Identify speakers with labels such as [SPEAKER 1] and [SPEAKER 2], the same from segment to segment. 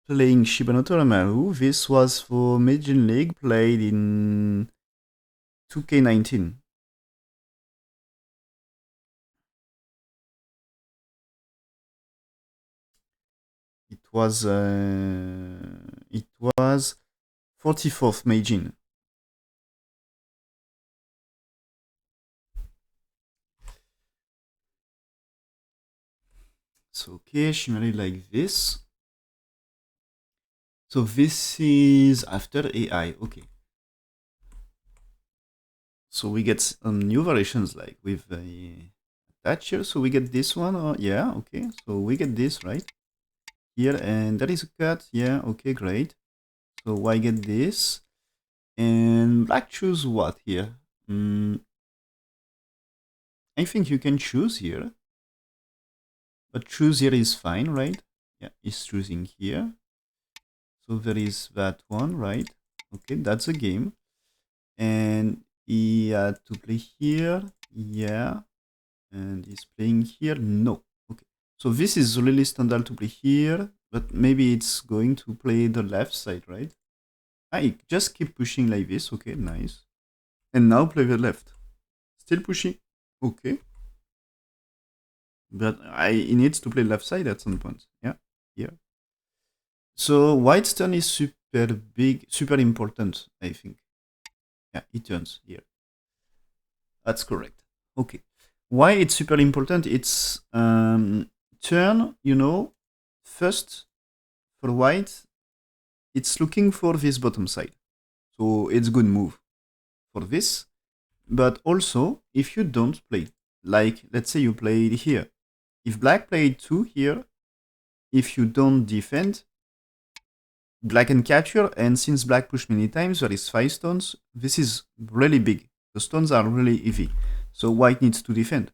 [SPEAKER 1] playing Shibano Toramaru. This was for Meijin League, played in 2K19. It was 44th Meijin. So okay, Shimari like this. So this is after AI, okay. So we get some new variations like with the attach here. So we get this one, or yeah, okay. So we get this right here, and there is a cut. Yeah, okay, great. So why get this? And black choose what here? I think you can choose here, but choose here is fine, right? Yeah, he's choosing here. So there is that one, right? Okay, that's a game. And he had to play here, yeah. And he's playing here, no. Okay, so this is really standard to play here, but maybe it's going to play the left side, right? I just keep pushing like this, okay, nice. And now play the left. Still pushing, okay. But he needs to play left side at some point, yeah, here. So white's turn is super big, super important, I think. Yeah, he turns here. That's correct. Okay. Why it's super important? It's turn, first for white, it's looking for this bottom side. So it's good move for this. But also, if you don't play, like let's say you played here. If black played 2 here, if you don't defend, black can capture, and since black pushed many times, there is 5 stones. This is really big. The stones are really heavy. So white needs to defend.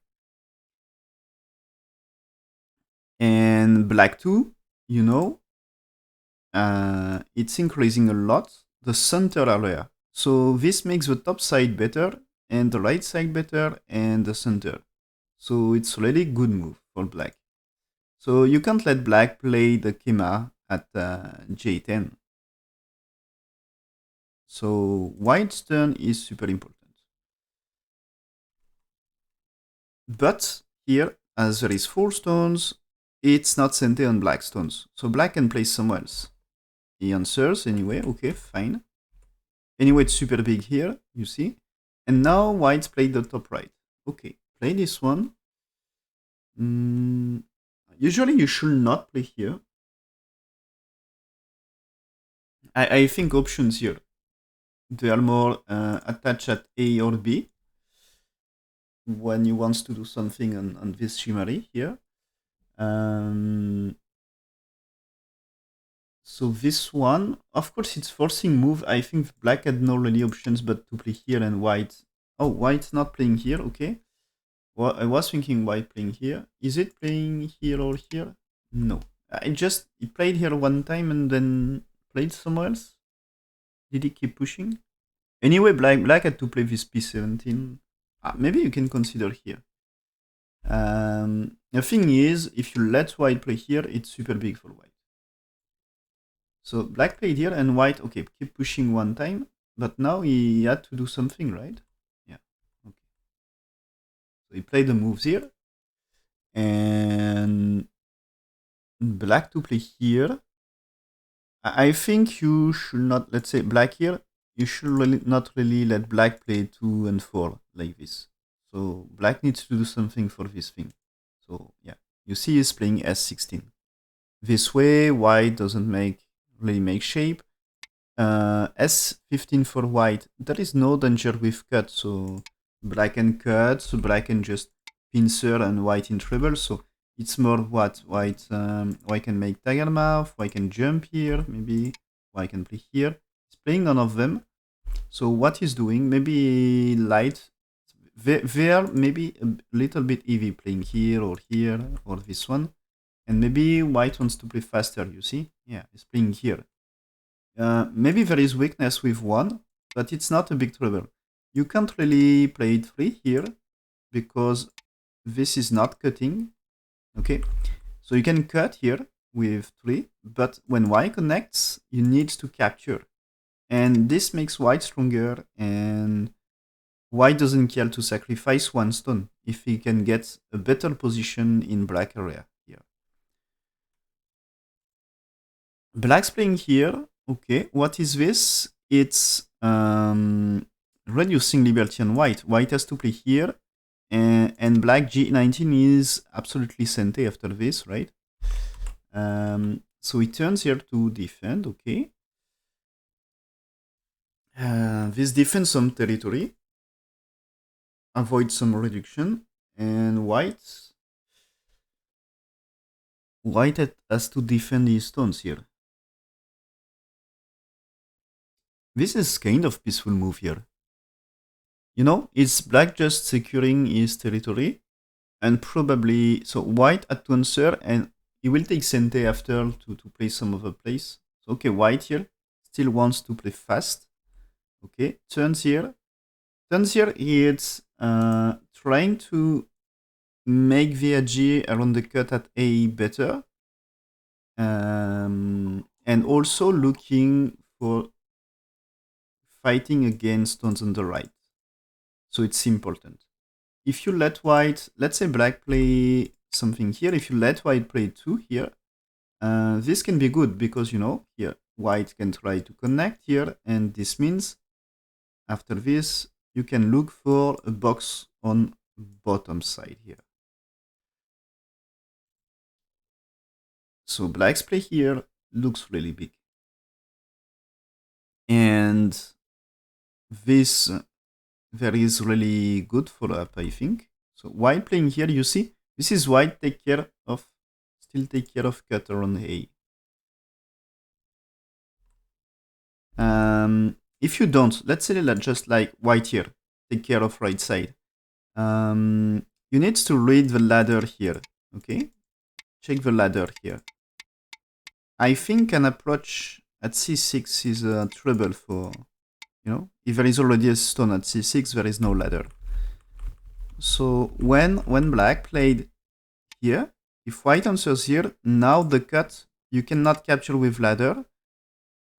[SPEAKER 1] And black 2, it's increasing a lot the center area. So this makes the top side better, and the right side better, and the center. So it's really good move for black. So you can't let black play the Kema at J10. So white's turn is super important. But here, as there is 4 stones, it's not centered on black stones. So black can play somewhere else. He answers anyway, okay, fine. Anyway, it's super big here, you see. And now white's played the top right. Okay, play this one. Usually you should not play here. I think options here. They are more attached at A or B when you want to do something on this Shimari here. So this one, of course, it's forcing move. I think black had no really options but to play here, and white. Oh, white's not playing here, okay. Well, I was thinking white playing here. Is it playing here or here? No. He played here one time and then played somewhere else. Did he keep pushing? Anyway, black had to play this P17. Maybe you can consider here. The thing is, if you let white play here, it's super big for white. So black played here, and white, okay, keep pushing one time, but now he had to do something, right? Yeah, okay. So he played the moves here, and black to play here. I think you should not, let's say black here, you should really not really let black play 2 and 4 like this. So black needs to do something for this thing. So yeah, you see he's playing S16. This way, white doesn't really make shape. S15 for white, there is no danger with cut, so black can cut, so black can just pincer and white in trouble. So it's more what white can make tiger mouth, white can jump here, maybe white can play here. He's playing none of them. So what he's doing, maybe light, they are maybe a little bit heavy playing here or this one. And maybe white wants to play faster, you see? Yeah, he's playing here. Maybe there is weakness with 1, but it's not a big trouble. You can't really play it free here because this is not cutting. Okay, so you can cut here with 3, but when white connects, you need to capture. And this makes white stronger, and white doesn't care to sacrifice one stone if he can get a better position in black area here. Black's playing here. Okay, what is this? It's reducing liberty on white. White has to play here, and black G19 is absolutely sente after this, right? So he turns here to defend, okay. This defends some territory, avoid some reduction, and white has to defend his stones here. This is kind of peaceful move here. You know, it's black just securing his territory, and probably, so white had to answer, and he will take Sente after to play some other place. So, okay, white here still wants to play fast. Okay, turns here. Turns here, it's trying to make VAG around the cut at A better. And also looking for fighting against stones on the right. So it's important. If you let white, let's say black play something here, if you let white play 2 here, this can be good because, you know, here white can try to connect here, and this means after this, you can look for a box on bottom side here. So black's play here looks really big. And this there is really good follow-up, I think. So white playing here, you see, this is white still take care of cutter on A. If you don't, let's say that just like white here, take care of right side. You need to read the ladder here, okay? Check the ladder here. I think an approach at c6 is a trouble for, you know, if there is already a stone at c6, there is no ladder. So when black played here, if white answers here, now the cut you cannot capture with ladder,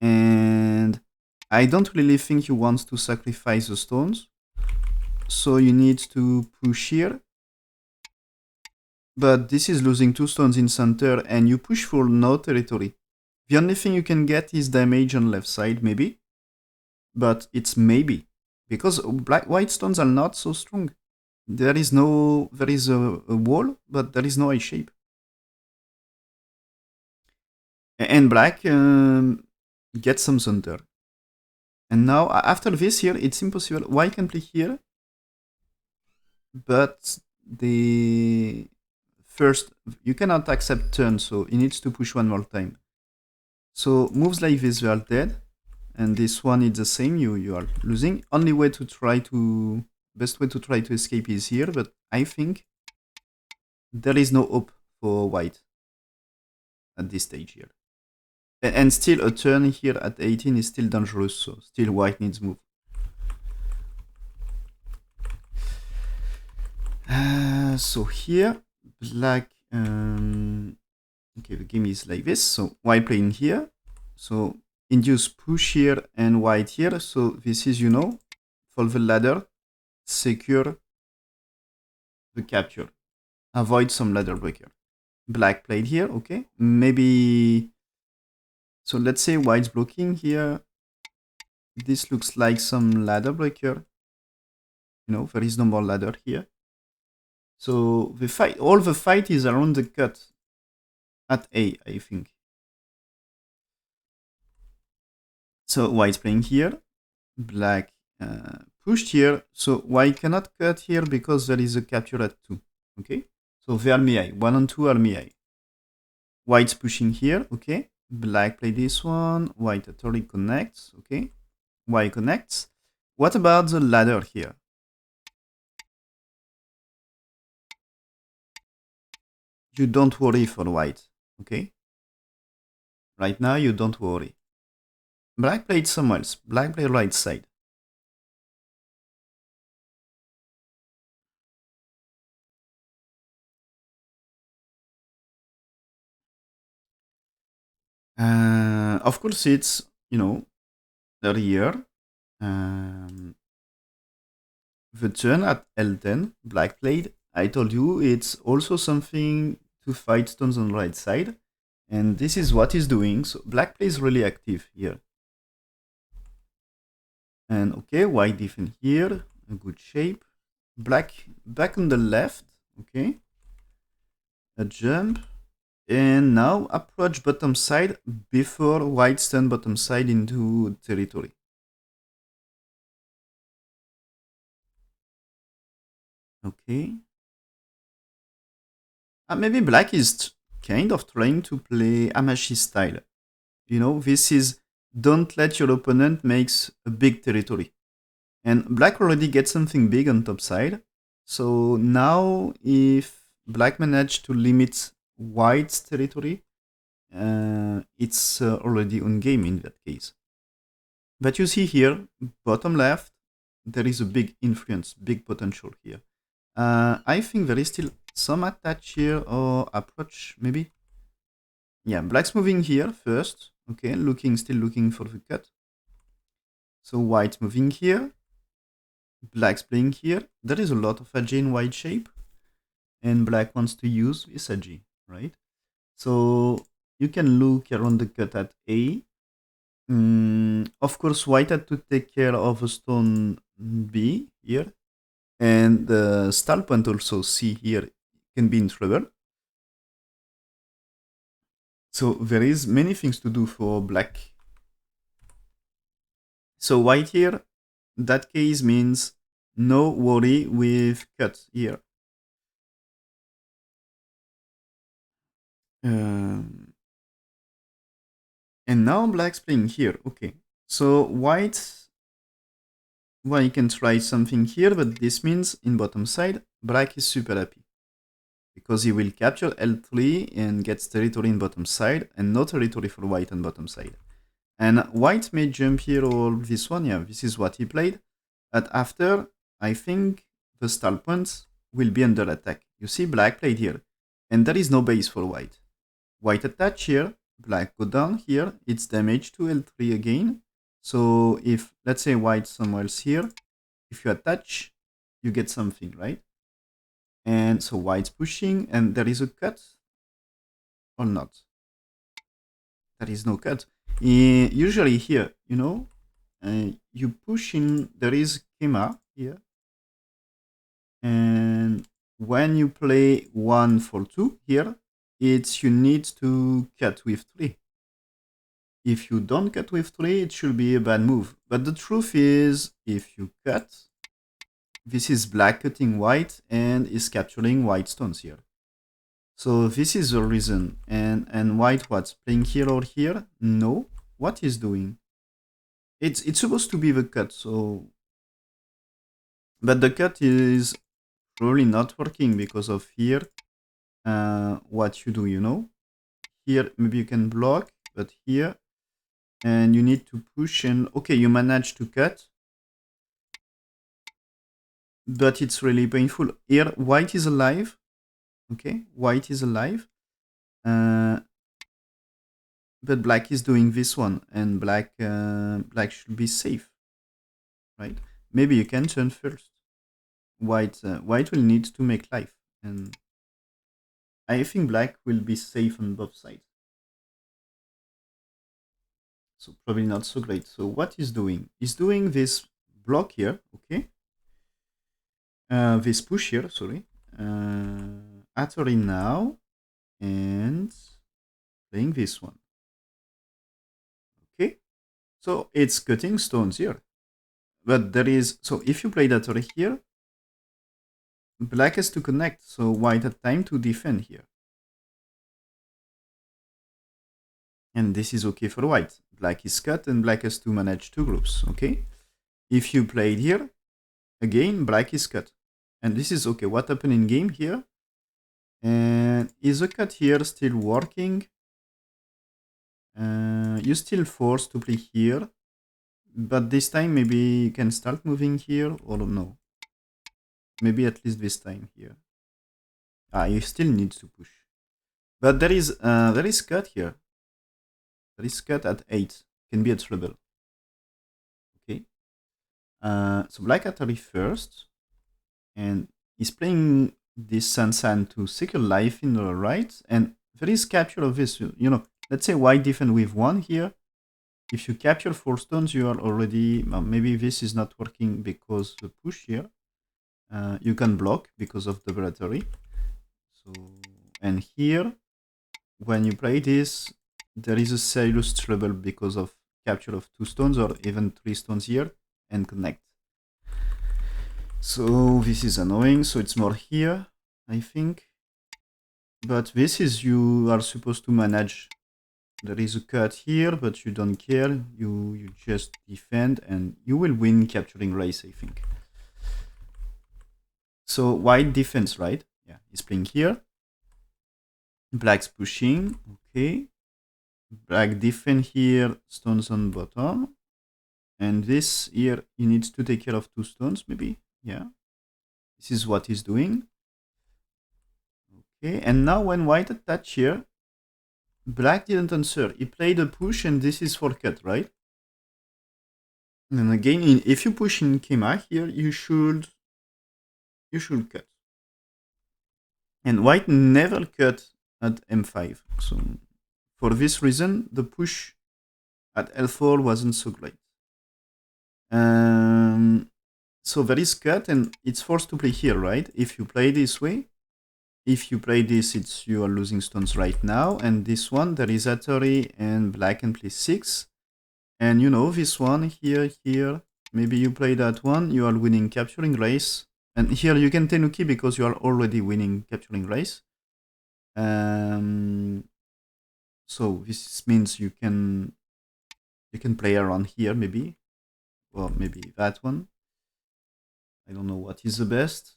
[SPEAKER 1] and I don't really think you want to sacrifice the stones, so you need to push here. But this is losing 2 stones in center, and you push for no territory. The only thing you can get is damage on left side, maybe, but it's maybe because white stones are not so strong. There is a wall, but there is no I shape. And black gets some center. And now, after this here, it's impossible. White can play here, but the first, you cannot accept turn, so he needs to push one more time. So moves like this, they are dead. And this one is the same, you are losing. Only way to try to, best way to try to escape is here, but I think there is no hope for white at this stage here. And still a turn here at 18 is still dangerous, so still white needs move. So here, black, okay, the game is like this. So white playing here, so induce push here and white here. So this is, you know, follow the ladder, secure the capture, avoid some ladder breaker. Black played here, okay, maybe. So let's say white's blocking here. This looks like some ladder breaker. You know, there is no more ladder here. So the fight, all the fight is around the cut at A, I think. So white's playing here, black pushed here. So white cannot cut here because there is a capture at 2. Okay, so they are Mei. 1 and 2 are Mei. White's pushing here. Okay, black play this one. White totally connects. Okay, white connects. What about the ladder here? You don't worry for white. Okay, right now you don't worry. Black played somewhere else. Black played right side. Of course, it's, earlier. Um, the turn at L10, black played. I told you it's also something to fight stones on the right side. And this is what he's doing. So black plays really active here. And okay, white defend here. A good shape. Black back on the left. Okay. A jump. And now approach bottom side before white stun bottom side into territory. Okay. Maybe black is kind of trying to play Amashi style. This is don't let your opponent makes a big territory. And black already gets something big on top side. So now if black managed to limit white's territory, it's already on game in that case. But you see here, bottom left, there is a big influence, big potential here. I think there is still some attach here or approach, maybe. Yeah, black's moving here first. Okay, still looking for the cut. So white moving here. Black's playing here. There is a lot of AG in white shape. And black wants to use this AG, right? So you can look around the cut at A. Of course, white had to take care of a stone B here. And the stall point also C here can be in trouble. So there is many things to do for black. So white here, that case means no worry with cut here. And now black's playing here. Okay. So white can try something here, but this means in bottom side, black is super happy. Because he will capture L3 and gets territory in bottom side, and no territory for white on bottom side. And white may jump here or this one. Yeah, this is what he played. But after, I think the stall points will be under attack. You see black played here. And there is no base for white. White attach here, black go down here, it's damage to L3 again. So if, let's say white somewhere else here, if you attach, you get something, right? And so white's pushing, and there is a cut or not? There is no cut. Usually here, you push in, there is Kema here. And when you play 1 for 2 here, it's you need to cut with 3. If you don't cut with 3, it should be a bad move. But the truth is, if you cut, this is black cutting white and is capturing white stones here. So this is the reason. And white what's playing here or here? No. What is doing? It's supposed to be the cut, so... But the cut is probably not working because of here. What you do, Here, maybe you can block, but here... And you need to push and... Okay, you manage to cut. But it's really painful. Here, white is alive. Okay, white is alive. But black is doing this one, and black should be safe, right? Maybe you can turn first. White will need to make life, and I think black will be safe on both sides. So probably not so great. So what he's doing? He's doing this block here, okay? This push here, sorry. Atari now, and playing this one. Okay, so it's cutting stones here. But there is, so if you play that right here, black has to connect, so white had time to defend here. And this is okay for white. Black is cut and black has to manage 2 groups, okay? If you played here, again, black is cut. And this is okay. What happened in game here? And is a cut here still working? You're still forced to play here. But this time maybe you can start moving here or no. Maybe at least this time here. You still need to push. But there is cut here. There is cut at 8. Can be a trouble. Okay. So black Atari first. And he's playing this Sansan to secure life in the right. And there is capture of this. You know, let's say white defend with 1 here. If you capture 4 stones, you are already... maybe this is not working because the push here. You can block because of the Atari. So, and here, when you play this, there is a serious trouble because of capture of 2 stones or even 3 stones here and connect. So this is annoying. So it's more here, I think. But this is you are supposed to manage. There is a cut here, but you don't care. You just defend and you will win capturing race, I think. So white defense, right? Yeah, he's playing here. Black's pushing, okay. Black defend here, stones on bottom. And this here, he needs to take care of 2 stones, maybe. Yeah. This is what he's doing. Okay, and now when white attach here, black didn't answer. He played a push and this is for cut, right? And again, if you push in Kema here, you should cut. And white never cut at M5. So for this reason, the push at L4 wasn't so great. So there is cut and it's forced to play here, right? If you play this way, if you play this, you are losing stones right now. And this one, there is Atari and black can play 6. And you know, this one here, maybe you play that one, you are winning capturing race. And here you can Tenuki because you are already winning capturing race. So this means you can play around here maybe. Or maybe that one. I don't know what is the best.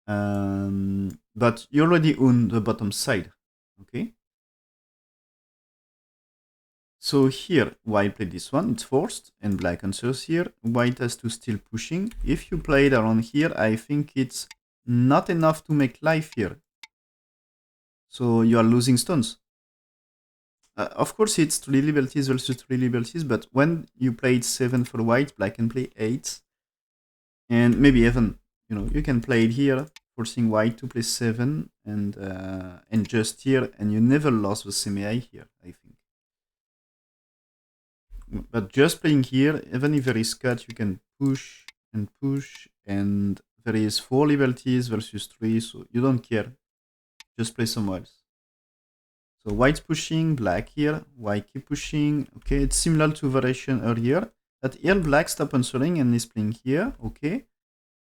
[SPEAKER 1] But you already own the bottom side. Okay. So here, white played this one, it's forced, and black answers here. White has to still pushing. If you play it around here, I think it's not enough to make life here. So you are losing stones. Of course, it's 3 liberties versus 3 liberties, but when you played 7 for white, black can play 8. And maybe even, you know, you can play it here, forcing white to play 7, and just here, and you never lost the semi here, I think. But just playing here, even if there is cut, you can push, and there is 4 liberties versus 3, so you don't care. Just play somewhere else. So white's pushing, black here, white keep pushing. Okay, it's similar to variation earlier. That here black stop answering and is playing here. Okay.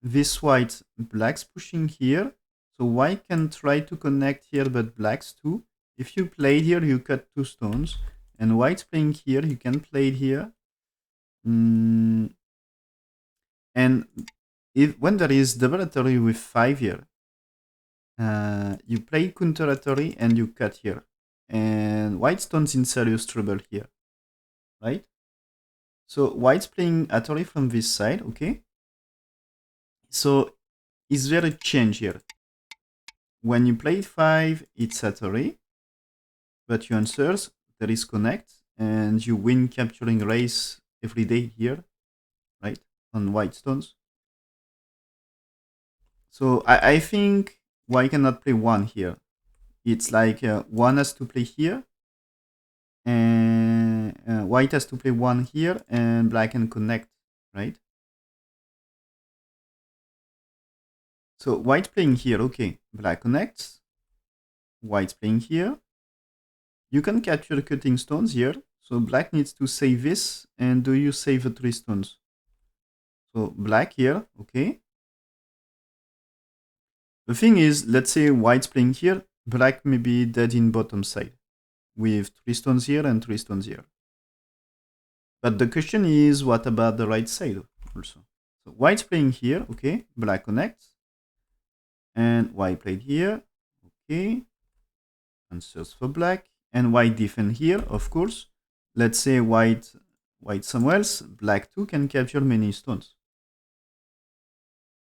[SPEAKER 1] This white, black's pushing here. So white can try to connect here, but black's too. If you play here, you cut 2 stones. And white's playing here, you can play it here. And when there is double Atari with 5 here, you play counter Atari and you cut here. And white stone's in serious trouble here, right? So white's playing Atari from this side, okay? So is there a change here? When you play 5, it's Atari, but you answers, there is connect, and you win capturing race every day here, right? On white stones. So I think white cannot play 1 here. It's like 1 has to play here, and white has to play 1 here, and black can connect, right? So white playing here, okay. Black connects. White's playing here. You can capture cutting stones here. So black needs to save this, and do you save the 3 stones? So black here, okay. The thing is, let's say white's playing here, black may be dead in bottom side with 3 stones here and 3 stones here. But the question is, what about the right side also? So white's playing here, okay. Black connects. And white played here, okay. Answers for black. And white defend here, of course. Let's say white somewhere else. Black too can capture many stones.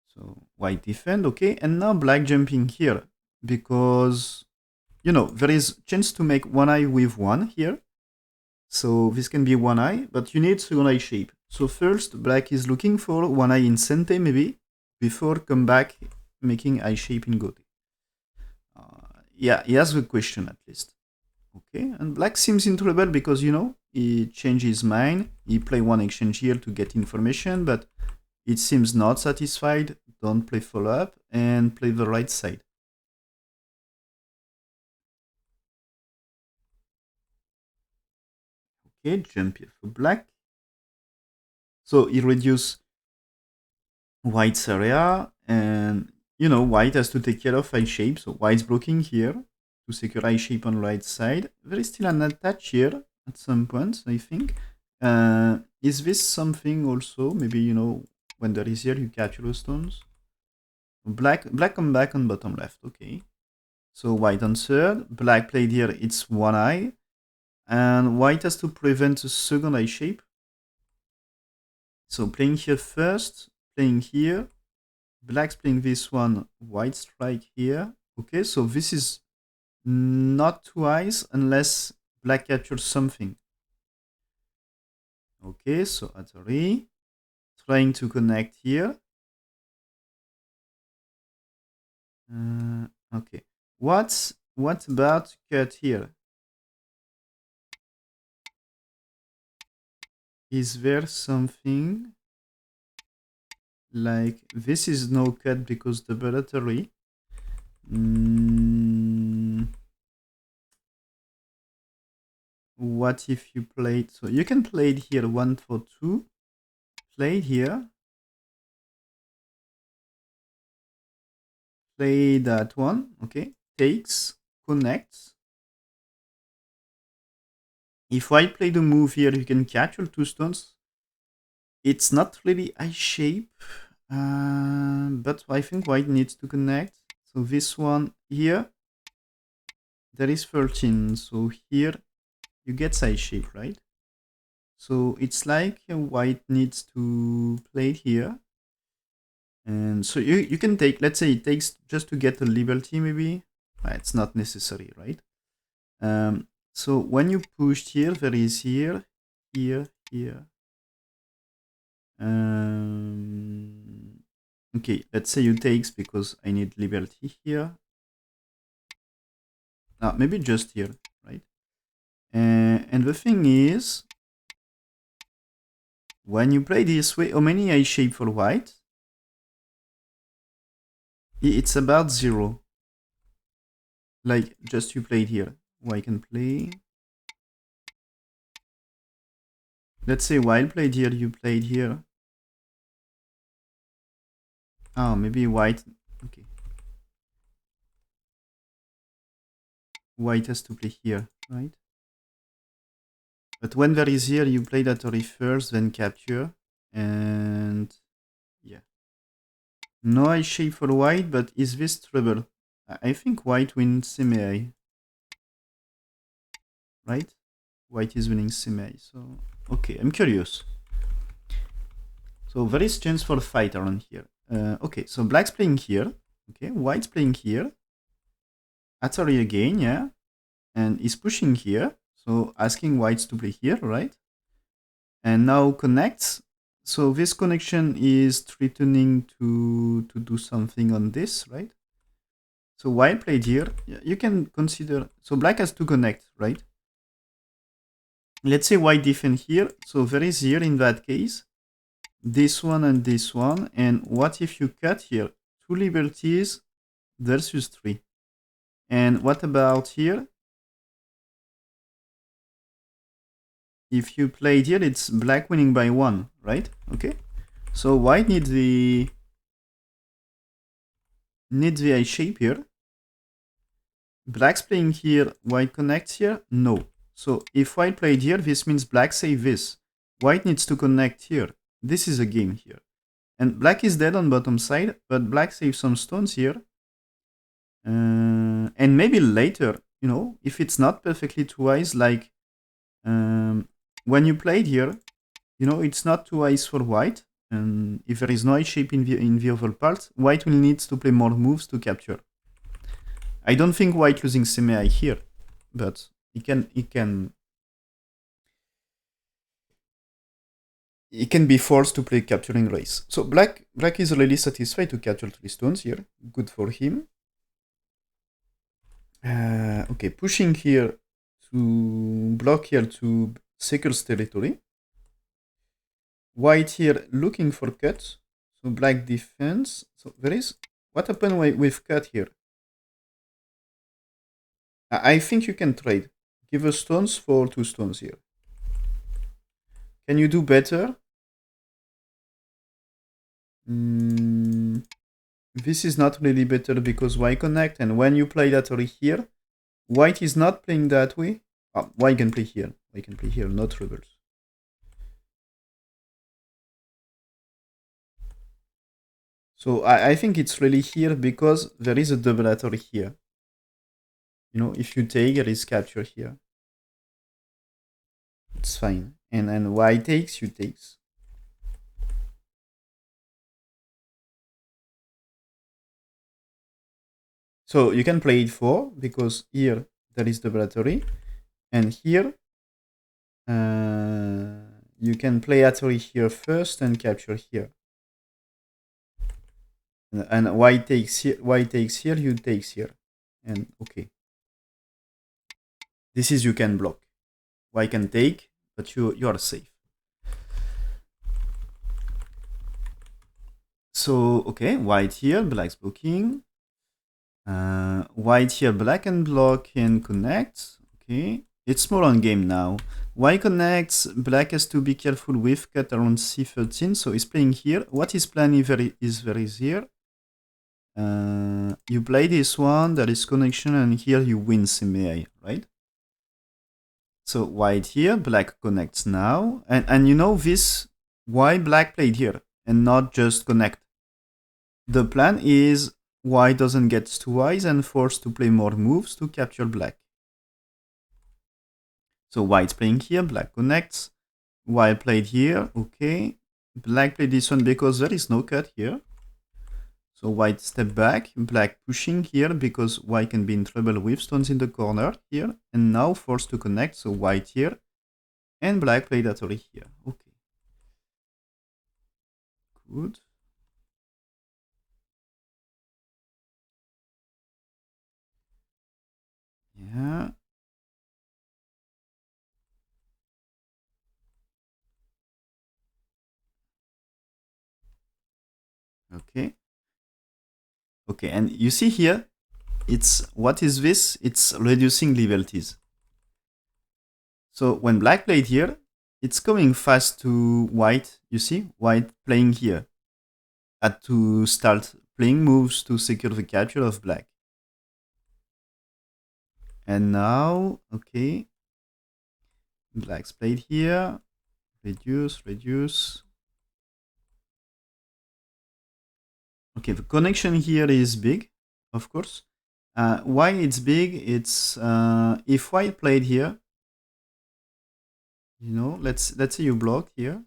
[SPEAKER 1] So white defend, okay. And now black jumping here because, you know, there is chance to make 1 eye with 1 here. So this can be one eye, but you need second eye shape. So first, black is looking for one eye in Sente maybe, before come back making eye shape in Gote. Yeah, he has a question at least. Okay, and black seems in trouble because, he changed his mind. He play one exchange here to get information, but it seems not satisfied. Don't play follow-up and play the right side. Okay, jump here for black. So he reduce white's area, and white has to take care of eye shape. So white's blocking here to secure eye shape on right side. There is still an attach here at some point, I think. Is this something also? Maybe, when there is here, you capture the stones. Black come back on bottom left, okay. So white on third, black played here, it's one eye. And white has to prevent a second eye shape. So playing here first, playing here. Black's playing this one, white strike here. Okay, so this is not two eyes unless black captures something. Okay, so Atari trying to connect here. Okay, what about cut here? Is there something like this is no cut because the Atari? What if you played? So you can play it here 1 for 2. Play it here. Play that one. Okay. Takes. Connects. If white play the move here, you can capture 2 stones. It's not really eye shape. But I think white needs to connect. So this one here. There is 13. So here you get eye shape, right? So it's like white needs to play it here. And so you can take, let's say it takes just to get a liberty maybe. It's not necessary, right? So when you pushed here, there is here, here, here. Okay, let's say you takes because I need liberty here. Now maybe just here, right? And the thing is, when you play this way, how many eye shape for white? It's about 0. Like just you played here. White can play. Let's say white played here, you played here. Oh, maybe white. Okay. White has to play here, right? But when there is here, you play that first, then capture. And yeah. No eye shape for white, but is this trouble? I think white wins semi-eye. Right? White is winning semi-eye. So, okay, I'm curious. So there is chance for a fight around here. Okay, so black's playing here. Okay, white's playing here. Atari again, yeah. And he's pushing here. So asking whites to play here, right? And now connects. So this connection is threatening to do something on this, right? So white played here. You can consider. So black has to connect, right? Let's say white defend here. So there is here in that case this one and this one. And what if you cut here? 2 liberties versus 3. And what about here? If you played here, it's black winning by 1, right? Okay. So white needs the eye shape here. Black's playing here, white connects here? No. So if white played here, this means black save this. White needs to connect here. This is a game here. And black is dead on bottom side, but black saves some stones here. And maybe later, if it's not perfectly two eyes, like when you played here, it's not two eyes for white. And if there is no eye shape in the other part, white will need to play more moves to capture. I don't think white losing semi-eye here, but he can he can be forced to play capturing race. So black is really satisfied to capture 3 stones here. Good for him. Okay, pushing here to block here to Sekul's territory. White here looking for cut. So black defense. So there is... What happened with cut here? I think you can trade. Give us stones for 2 stones here. Can you do better? This is not really better because white connect, and when you play that over here, white is not playing that way. White can play here. White can play here, not rebels. So I think it's really here because there is a double atory here. You know, if you take, there is capture here. It's fine. And then white takes, you takes. So you can play e4 because here there is double atory, and here you can play atory here first and capture here. And white takes here, you takes here, and okay. This is you can block. White can take, but you are safe. So okay, white here, black's blocking. White here, black and block and connect. Okay, it's more on game now. White connects, black has to be careful with cut around c13, so he's playing here. What his plan is here. You play this one, there is connection, and here you win CMA, right? So white here, black connects now, and you know this, why black played here and not just connect. The plan is white doesn't get too eyes and forced to play more moves to capture black. So white's playing here, black connects, white played here, okay. Black played this one because there is no cut here. So white step back, black pushing here because white can be in trouble with stones in the corner here, and now forced to connect, so white here, and black played atory here. Okay. Good. Yeah. Okay. Okay, and you see here, it's, what is this? It's reducing liberties. So when black played here, it's coming fast to white. You see, white playing here. Had to start playing moves to secure the capture of black. And now, okay, black's played here. Reduce. Okay, the connection here is big, of course. Why it's big? It's if white played here, you know, let's say you block here.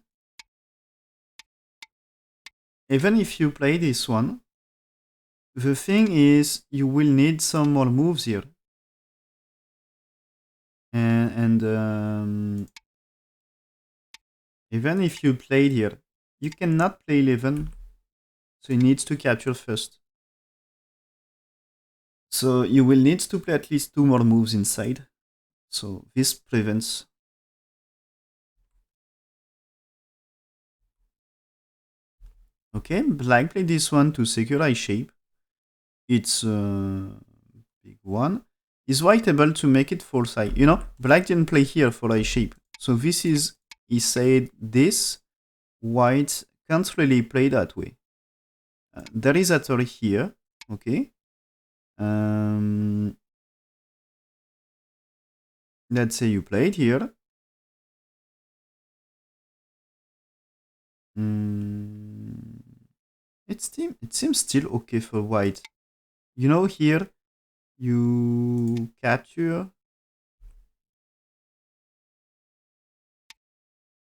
[SPEAKER 1] Even if you play this one, the thing is you will need some more moves here. And even if you played here, you cannot play 11, so he needs to capture first. So you will need to play at least 2 more moves inside. So this prevents. Okay, black played this one to secure I shape. It's a big one. Is white able to make it false eye? You know, black didn't play here for I shape. So this is, he said this, white can't really play that way. There is a tori here, okay. Let's say you played here. It seems still okay for white. You know, here you capture.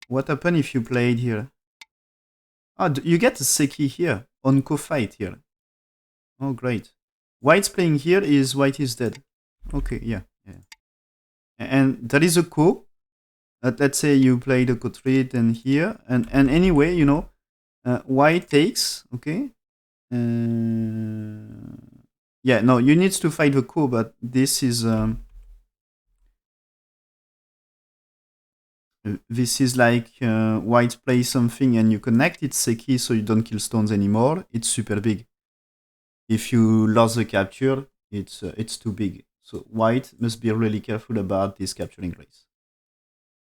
[SPEAKER 1] What happened if you played here? Oh, you get a Seki here on co-fight here. Oh, great. White's playing here is white is dead. Okay, yeah. And there is a ko. let's say you play the co-treat and here, and anyway, you know, white takes, okay? Yeah, no, you need to fight the ko, but this is like white plays something and you connect it Seki so you don't kill stones anymore. It's super big. If you lost the capture, it's too big. So white must be really careful about this capturing race.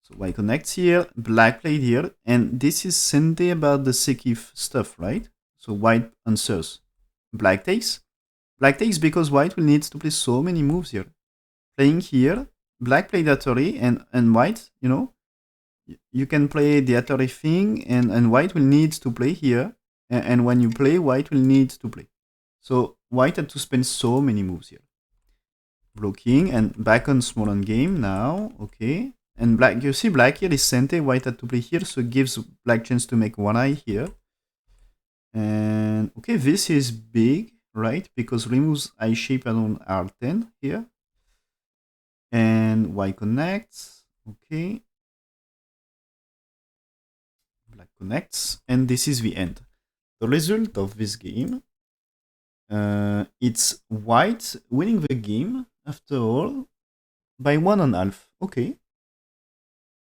[SPEAKER 1] So white connects here, black played here, and this is Sente about the Seki stuff, right? So white answers. Black takes. Black takes because white will need to play so many moves here. Playing here, black played Atari, and white, you know, you can play the Atari thing, and white will need to play here, and when you play, white will need to play. So white had to spend so many moves here. Blocking, and back on small end game now, okay. And black, you see black here is Sente, white had to play here, so it gives black chance to make one eye here. And okay, this is big, right? Because removes eye shape around R10 here. And white connects, okay. Black connects, and this is the end. The result of this game, it's white winning the game after all by 1.5. Okay.